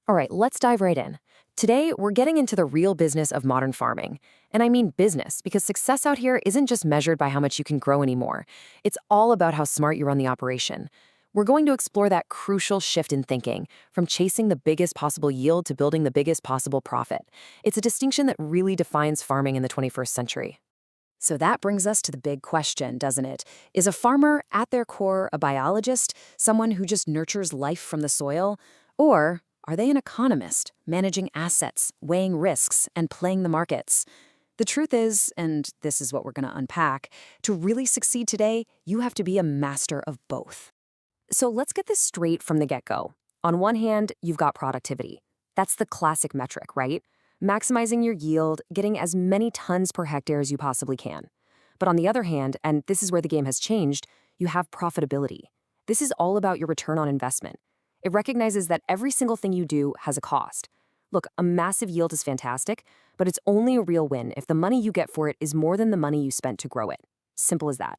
All right, let's dive right in. Today, we're getting into the real business of modern farming. And I mean business, because success out here isn't just measured by how much you can grow anymore. It's all about how smart you run the operation. We're going to explore that crucial shift in thinking, from chasing the biggest possible yield to building the biggest possible profit. It's a distinction that really defines farming in the 21st century. So that brings us to the big question, doesn't it? Is a farmer, at their core, a biologist, someone who just nurtures life from the soil? Or are they an economist, managing assets, weighing risks, and playing the markets? The truth is, and this is what we're going to unpack, to really succeed today, you have to be a master of both. So let's get this straight from the get-go. On one hand, you've got productivity. That's the classic metric, right? Maximizing your yield, getting as many tons per hectare as you possibly can. But on the other hand, and this is where the game has changed, you have profitability. This is all about your return on investment. It recognizes that every single thing you do has a cost. Look, a massive yield is fantastic, but it's only a real win if the money you get for it is more than the money you spent to grow it. Simple as that.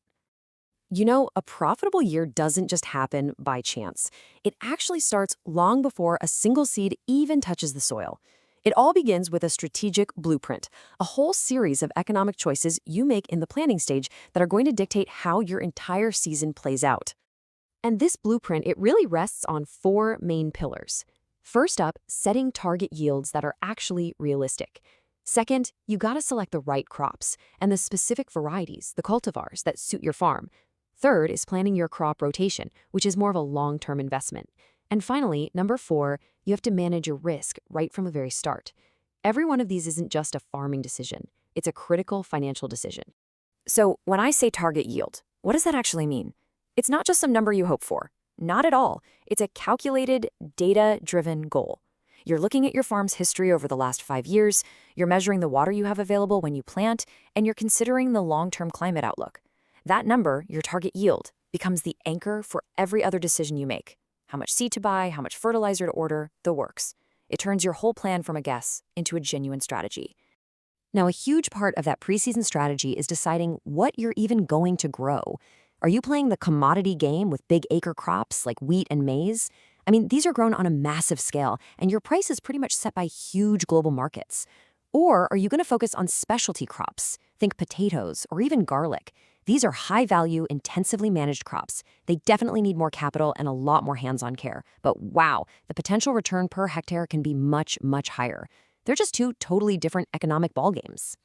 You know, a profitable year doesn't just happen by chance. It actually starts long before a single seed even touches the soil. It all begins with a strategic blueprint, a whole series of economic choices you make in the planning stage that are going to dictate how your entire season plays out. And this blueprint, it really rests on four main pillars. First up, setting target yields that are actually realistic. Second, you gotta select the right crops and the specific varieties, the cultivars, that suit your farm. Third is planning your crop rotation, which is more of a long-term investment. And finally, number four, you have to manage your risk right from the very start. Every one of these isn't just a farming decision. It's a critical financial decision. So when I say target yield, what does that actually mean? It's not just some number you hope for. Not at all. It's a calculated, data-driven goal. You're looking at your farm's history over the last 5 years, you're measuring the water you have available when you plant, and you're considering the long-term climate outlook. That number, your target yield, becomes the anchor for every other decision you make. How much seed to buy, how much fertilizer to order, the works. It turns your whole plan from a guess into a genuine strategy. Now, a huge part of that preseason strategy is deciding what you're even going to grow. Are you playing the commodity game with big acre crops like wheat and maize? I mean, these are grown on a massive scale, and your price is pretty much set by huge global markets. Or are you going to focus on specialty crops? Think potatoes or even garlic. These are high-value, intensively managed crops. They definitely need more capital and a lot more hands-on care. But wow, the potential return per hectare can be much, much higher. They're just two totally different economic ballgames.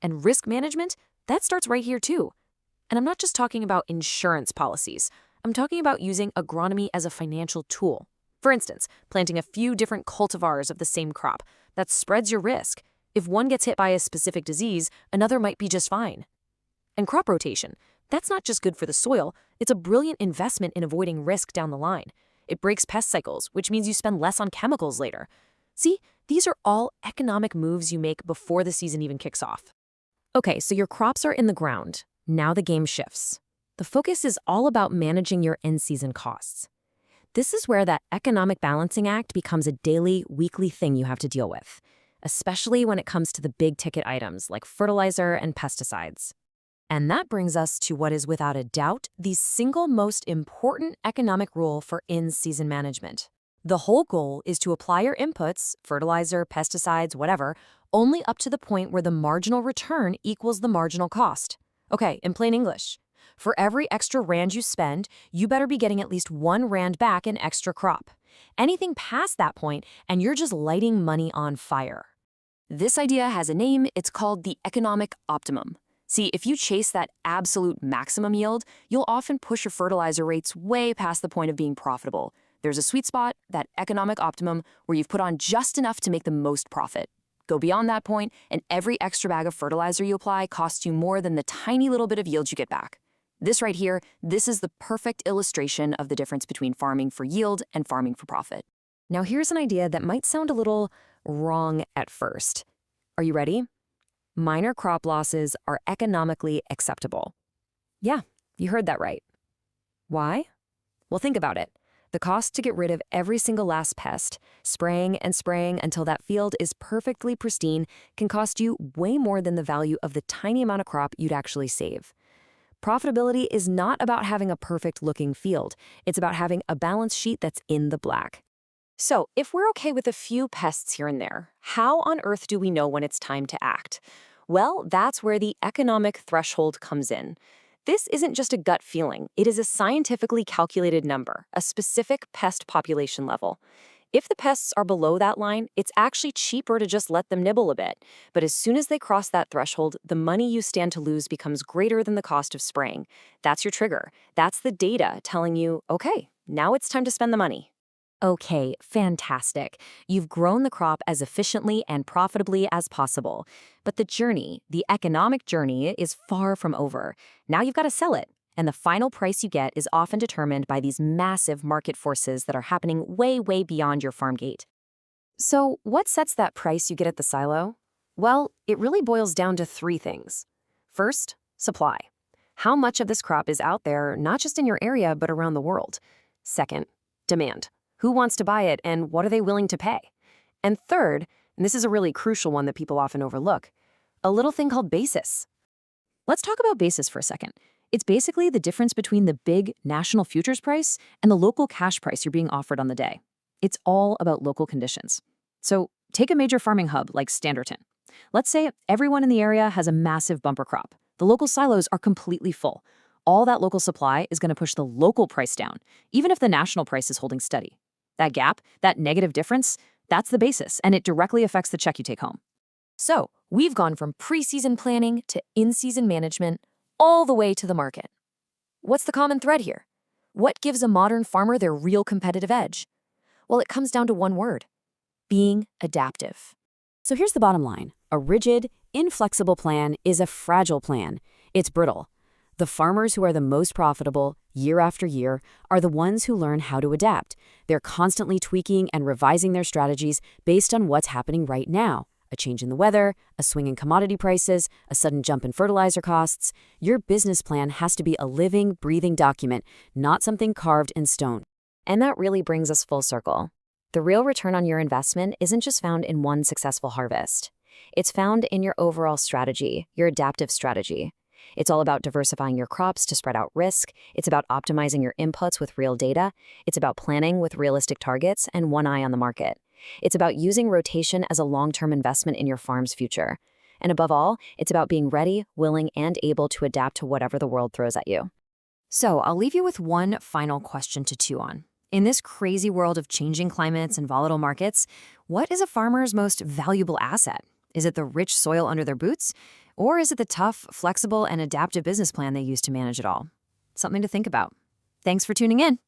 And risk management, that starts right here too. And I'm not just talking about insurance policies. I'm talking about using agronomy as a financial tool. For instance, planting a few different cultivars of the same crop. That spreads your risk. If one gets hit by a specific disease, another might be just fine. And crop rotation, that's not just good for the soil, it's a brilliant investment in avoiding risk down the line. It breaks pest cycles, which means you spend less on chemicals later. See, these are all economic moves you make before the season even kicks off. Okay, so your crops are in the ground. Now the game shifts. The focus is all about managing your in-season costs. This is where that economic balancing act becomes a daily, weekly thing you have to deal with, especially when it comes to the big-ticket items like fertilizer and pesticides. And that brings us to what is without a doubt the single most important economic rule for in-season management. The whole goal is to apply your inputs, fertilizer, pesticides, whatever, only up to the point where the marginal return equals the marginal cost. Okay, in plain English, for every extra rand you spend, you better be getting at least 1 rand back in extra crop. Anything past that point, and you're just lighting money on fire. This idea has a name, it's called the economic optimum. See, if you chase that absolute maximum yield, you'll often push your fertilizer rates way past the point of being profitable. There's a sweet spot, that economic optimum, where you've put on just enough to make the most profit. Go beyond that point, and every extra bag of fertilizer you apply costs you more than the tiny little bit of yield you get back. This right here, this is the perfect illustration of the difference between farming for yield and farming for profit. Now here's an idea that might sound a little wrong at first. Are you ready? Minor crop losses are economically acceptable. Yeah, you heard that right. Why? Well, think about it. The cost to get rid of every single last pest, spraying and spraying until that field is perfectly pristine, can cost you way more than the value of the tiny amount of crop you'd actually save. Profitability is not about having a perfect-looking field. It's about having a balance sheet that's in the black. So, if we're okay with a few pests here and there, how on earth do we know when it's time to act? Well, that's where the economic threshold comes in. This isn't just a gut feeling, it is a scientifically calculated number, a specific pest population level. If the pests are below that line, it's actually cheaper to just let them nibble a bit. But as soon as they cross that threshold, the money you stand to lose becomes greater than the cost of spraying. That's your trigger. That's the data telling you, okay, now it's time to spend the money. Okay, fantastic. You've grown the crop as efficiently and profitably as possible. But the journey, the economic journey, is far from over. Now you've got to sell it. And the final price you get is often determined by these massive market forces that are happening way, way beyond your farm gate. So, what sets that price you get at the silo? Well, it really boils down to three things. First, supply. How much of this crop is out there, not just in your area, but around the world? Second, demand. Who wants to buy it and what are they willing to pay? And third, and this is a really crucial one that people often overlook, a little thing called basis. Let's talk about basis for a second. It's basically the difference between the big national futures price and the local cash price you're being offered on the day. It's all about local conditions. So take a major farming hub like Standerton. Let's say everyone in the area has a massive bumper crop. The local silos are completely full. All that local supply is going to push the local price down, even if the national price is holding steady. That gap, that negative difference, that's the basis, and it directly affects the check you take home. So we've gone from pre-season planning to in-season management, all the way to the market. What's the common thread here? What gives a modern farmer their real competitive edge? Well, it comes down to one word: being adaptive. So here's the bottom line. A rigid, inflexible plan is a fragile plan. It's brittle. The farmers who are the most profitable, year after year, are the ones who learn how to adapt. They're constantly tweaking and revising their strategies based on what's happening right now. A change in the weather, a swing in commodity prices, a sudden jump in fertilizer costs. Your business plan has to be a living, breathing document, not something carved in stone. And that really brings us full circle. The real return on your investment isn't just found in one successful harvest. It's found in your overall strategy, your adaptive strategy. It's all about diversifying your crops to spread out risk. It's about optimizing your inputs with real data. It's about planning with realistic targets and one eye on the market. It's about using rotation as a long-term investment in your farm's future. And above all, it's about being ready, willing, and able to adapt to whatever the world throws at you. So I'll leave you with one final question to chew on. In this crazy world of changing climates and volatile markets, what is a farmer's most valuable asset? Is it the rich soil under their boots? Or is it the tough, flexible, and adaptive business plan they use to manage it all? Something to think about. Thanks for tuning in.